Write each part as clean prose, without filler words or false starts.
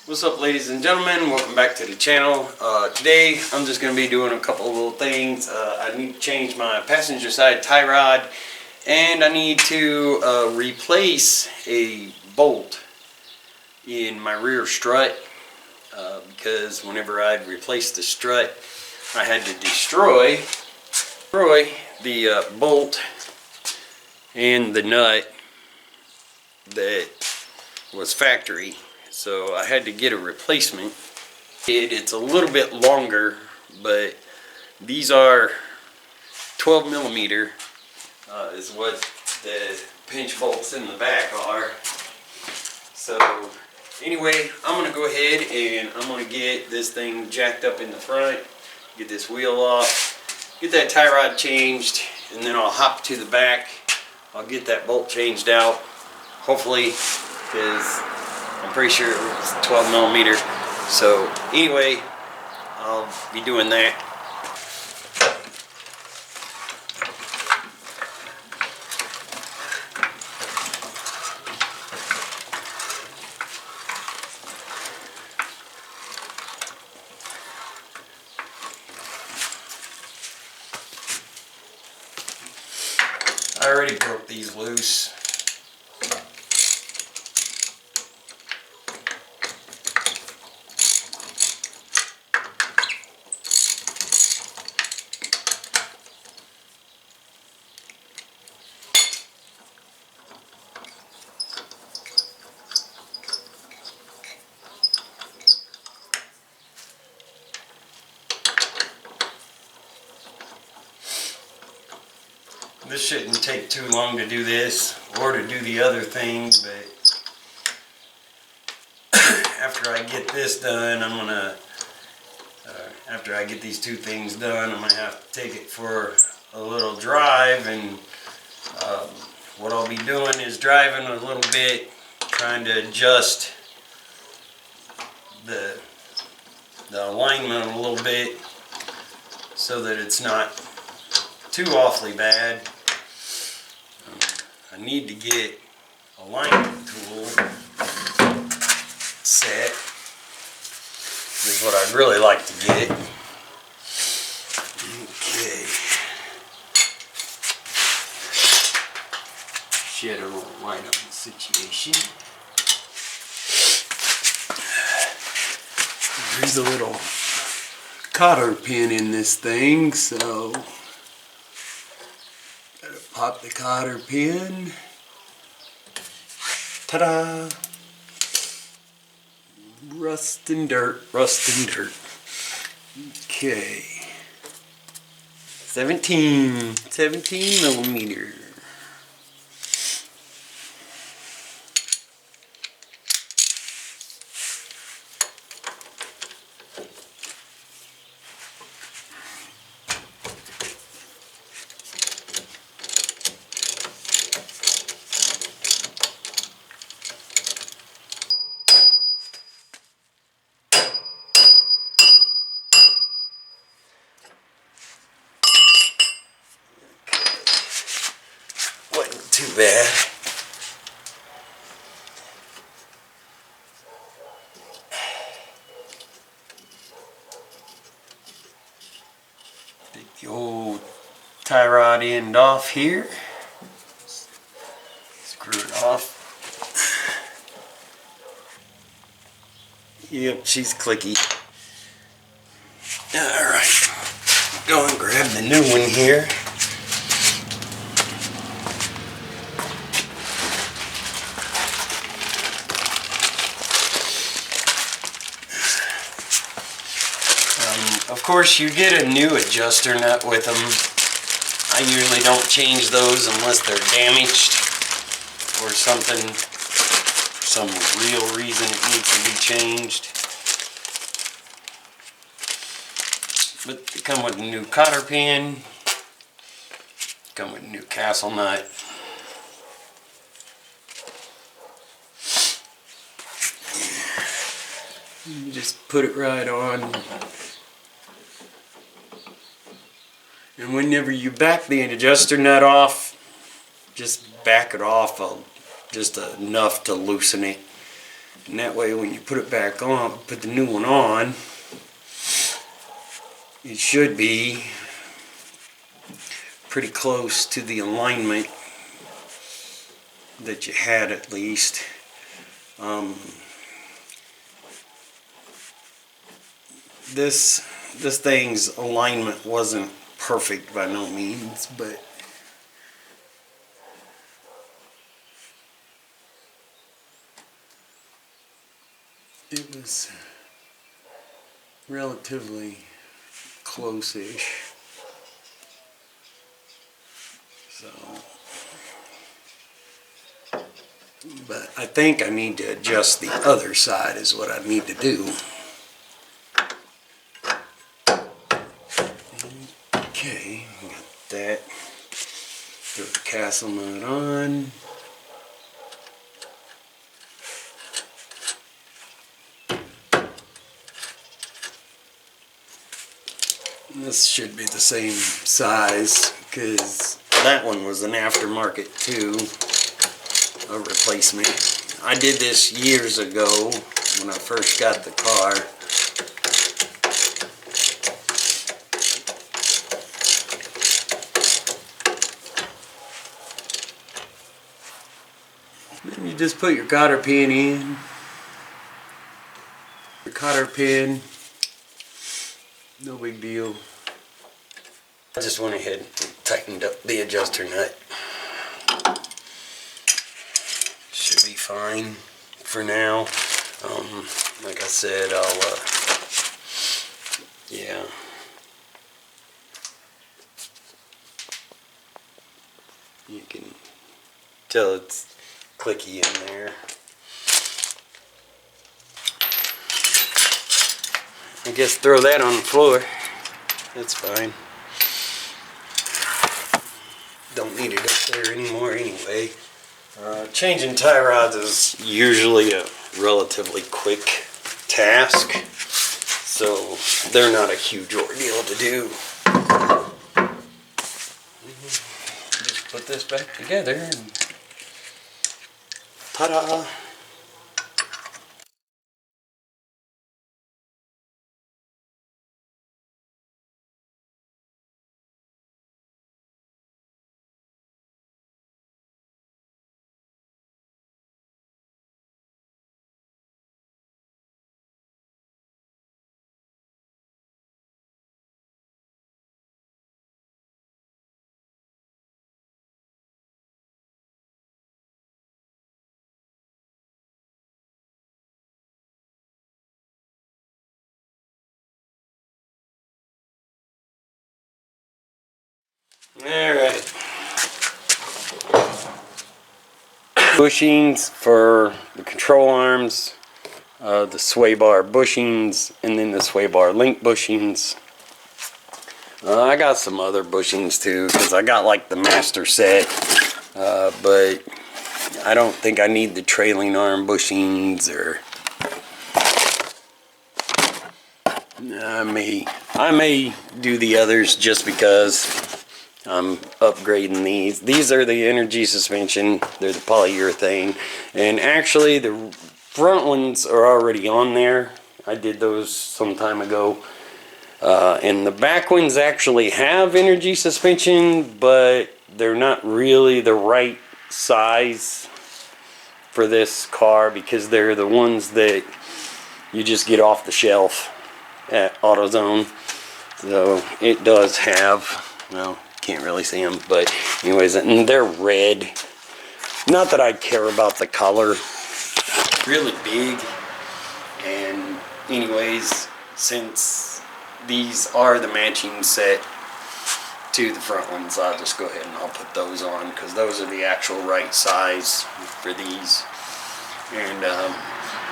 What's up, ladies and gentlemen? Welcome back to the channel. Today I'm just going to be doing a couple of little things. I need to change my passenger side tie rod, and I need to replace a bolt in my rear strut because whenever I replaced the strut I had to destroy the bolt and the nut that was factory. So I had to get a replacement. It's a little bit longer, but these are 12 millimeter is what the pinch bolts in the back are. So anyway, I'm gonna go ahead and I'm gonna get this thing jacked up in the front, get this wheel off, get that tie rod changed, and then I'll hop to the back. I'll get that bolt changed out, hopefully, because I'm pretty sure it was 12 millimeter. So anyway, I'll be doing that. I already broke these loose. This shouldn't take too long to do this or to do the other things, but after I get this done, I'm gonna, after I get these two things done, I'm gonna have to take it for a little drive, and what I'll be doing is driving a little bit, trying to adjust the alignment a little bit so that it's not too awfully bad. I need to get a alignment tool set. This is what I'd really like to get. Okay. Shed a little light on the situation. There's a little cotter pin in this thing, so gotta pop the cotter pin. Ta-da! Rust and dirt, rust and dirt. Okay. 17 millimeter. Too bad. Take the old tie rod end off here. Screw it off. Yep, she's clicky. Alright. Go and grab the new one here. Of course, you get a new adjuster nut with them. I usually don't change those unless they're damaged or something, some real reason it needs to be changed. But they come with a new cotter pin, come with a new castle nut. You just put it right on. And whenever you back the adjuster nut off, just back it off just enough to loosen it. And that way when you put it back on, put the new one on, it should be pretty close to the alignment that you had at least. This thing's alignment wasn't perfect by no means, but it was relatively close-ish. So, but I think I need to adjust the other side is what I need to do. Okay, we got that. Throw the castle nut on. This should be the same size because that one was an aftermarket too, a replacement. I did this years ago when I first got the car. Then you just put your cotter pin in. Your cotter pin. No big deal. I just went ahead and tightened up the adjuster nut. Should be fine for now. Like I said, yeah. You can tell it's clicky in there. I guess throw that on the floor. That's fine. Don't need it up there anymore anyway. Changing tie rods is usually a relatively quick task, so they're not a huge ordeal to do. Just put this back together and ta-da! Alright. Bushings for the control arms, the sway bar bushings, and then the sway bar link bushings. I got some other bushings too, because I got like the master set, but I don't think I need the trailing arm bushings, or I may do the others just because I'm upgrading these. These are the energy suspension. They're the polyurethane, and actually the front ones are already on there. I did those some time ago. And the back ones actually have energy suspension, but they're not really the right size for this car because they're the ones that you just get off the shelf at AutoZone. So it does have, well, can't really see them, but anyways, and they're red. Not that I care about the color. Really big. And anyways, since these are the matching set to the front ones, I'll just go ahead and I'll put those on because those are the actual right size for these. And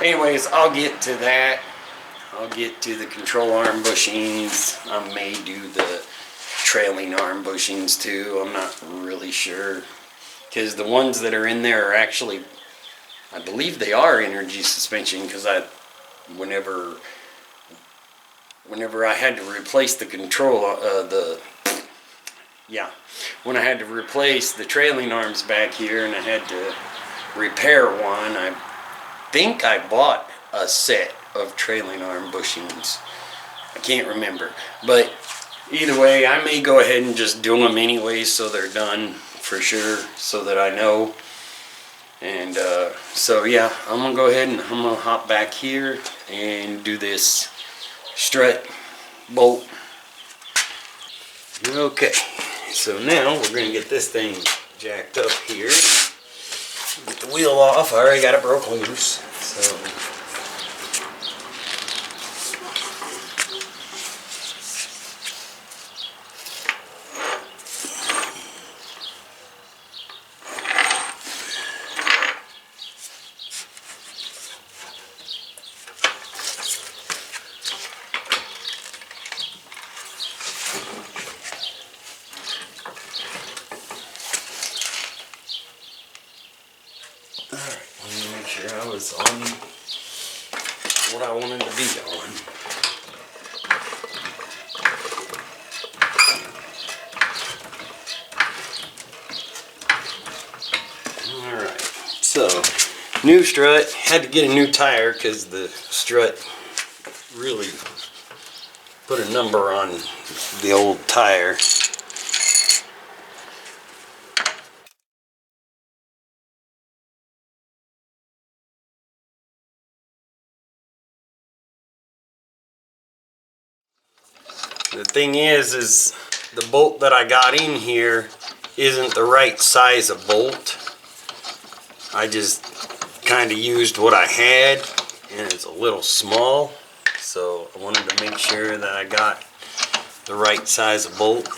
anyways, I'll get to that. I'll get to the control arm bushings. I may do the trailing arm bushings too. I'm not really sure because the ones that are in there are actually, I believe they are energy suspension, because whenever I had to replace the control, when I had to replace the trailing arms back here and I had to repair one, think I bought a set of trailing arm bushings. I can't remember. But either way, I may go ahead and just do them anyway so they're done for sure, so that I know. And so yeah, I'm going to go ahead and I'm going to hop back here and do this strut bolt. Okay, so now we're going to get this thing jacked up here. Get the wheel off. I already got it broke loose. So alright, let me make sure I was on what I wanted to be on. Alright, so new strut. Had to get a new tire because the strut really put a number on the old tire. The thing is the bolt that I got in here isn't the right size of bolt. I just kind of used what I had, and it's a little small, so I wanted to make sure that I got the right size of bolt.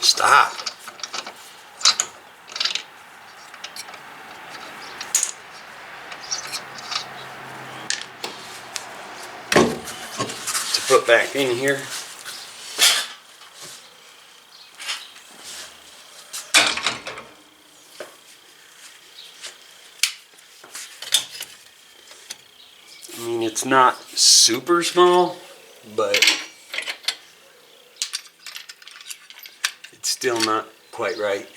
Stop. To put back in here. I mean, it's not super small, but it's still not quite right.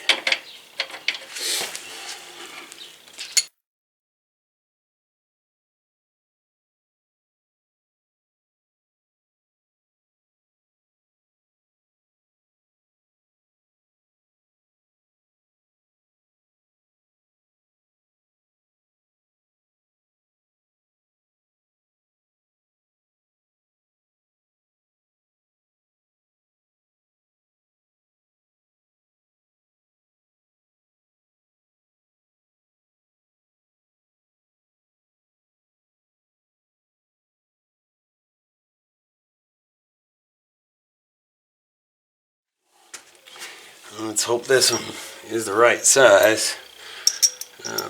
Let's hope this one is the right size.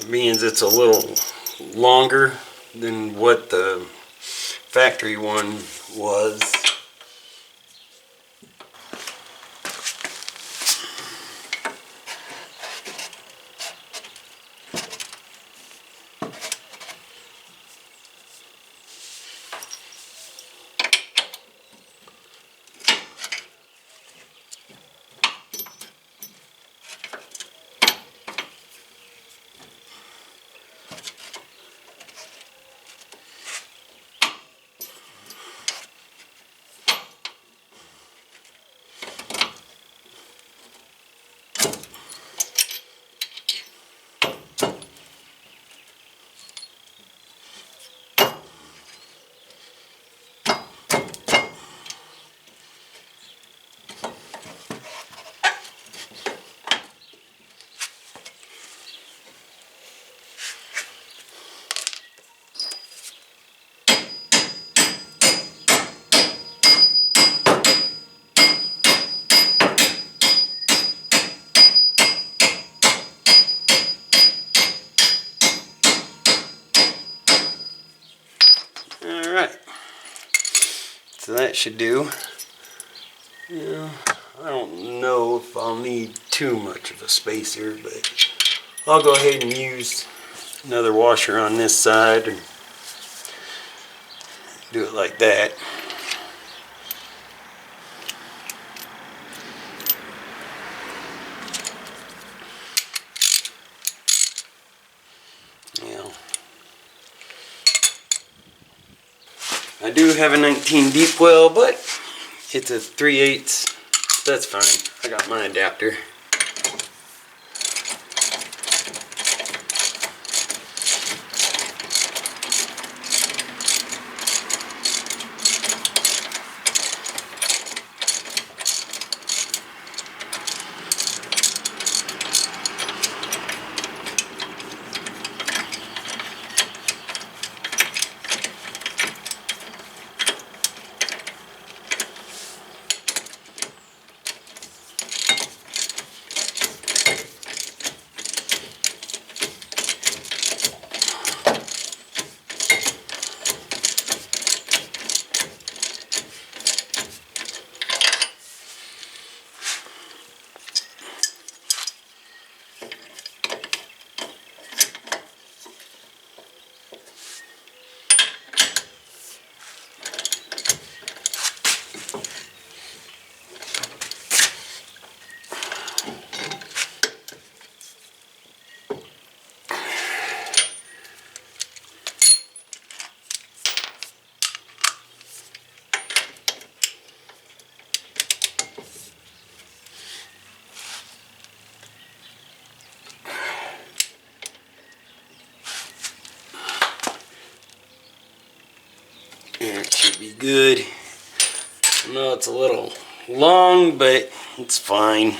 Means it's a little longer than what the factory one was. Alright, so that should do. Yeah, I don't know if I'll need too much of a spacer, but I'll go ahead and use another washer on this side and do it like that. Yeah. I do have a 19 deep well, but it's a 3/8. That's fine. I got my adapter. It should be good. I know it's a little long, but it's fine.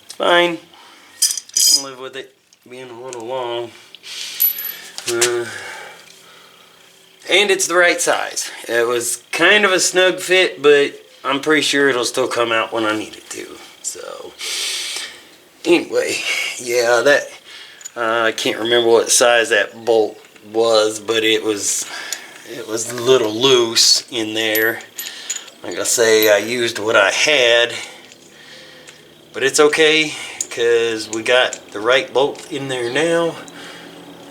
It's fine. I can live with it being a little long. And it's the right size. It was kind of a snug fit, but I'm pretty sure it'll still come out when I need it to. So, anyway, yeah, that I can't remember what size that bolt was, but it was a little loose in there. Like I say, I used what I had, but it's okay because we got the right bolt in there now.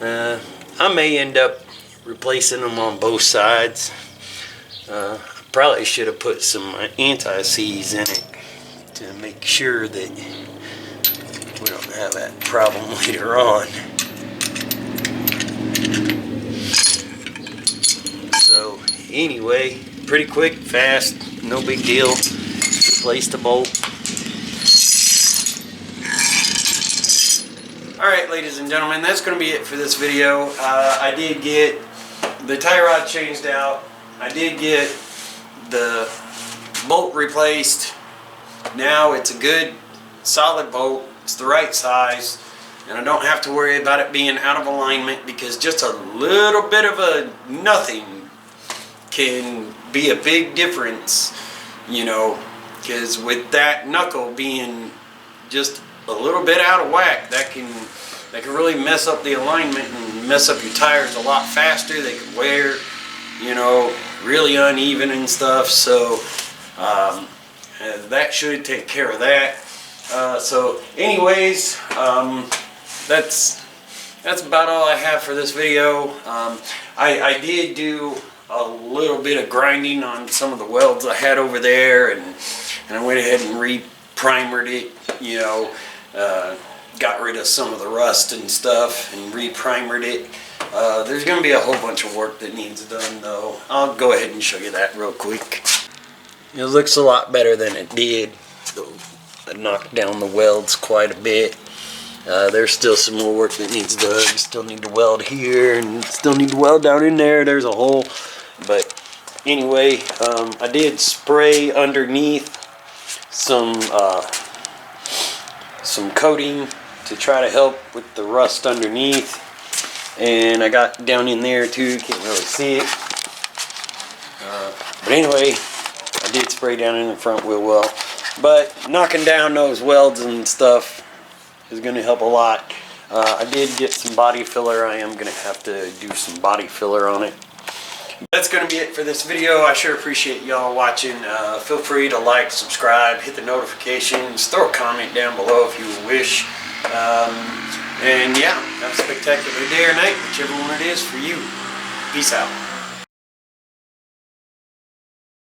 I may end up replacing them on both sides. Probably should have put some anti-seize in it to make sure that we don't have that problem later on. So anyway, pretty quick, fast, no big deal. Replace the bolt. Alright, ladies and gentlemen, that's going to be it for this video. I did get the tie rod changed out. I did get the bolt replaced. Now it's a good solid bolt. It's the right size, and I don't have to worry about it being out of alignment, because just a little bit of a nothing can be a big difference, you know, because with that knuckle being just a little bit out of whack, that can really mess up the alignment and mess up your tires a lot faster. They can wear, you know, really uneven and stuff. So that should take care of that. So anyways, that's about all I have for this video. I did do a little bit of grinding on some of the welds I had over there, and I went ahead and re-primered it, you know, got rid of some of the rust and stuff and re-primered it. There's going to be a whole bunch of work that needs done, though. I'll go ahead and show you that real quick. It looks a lot better than it did. I knocked down the welds quite a bit. There's still some more work that needs done. Still need to weld here and still need to weld down in there. There's a hole. But anyway, I did spray underneath some coating to try to help with the rust underneath. And I got down in there too. Can't really see it. But anyway, I did spray down in the front wheel well. But knocking down those welds and stuff is going to help a lot. I did get some body filler. I am going to have to do some body filler on it. That's going to be it for this video. I sure appreciate y'all watching. Feel free to like, subscribe, hit the notifications, throw a comment down below if you wish. And yeah, have a spectacular day or night, whichever one it is for you. Peace out.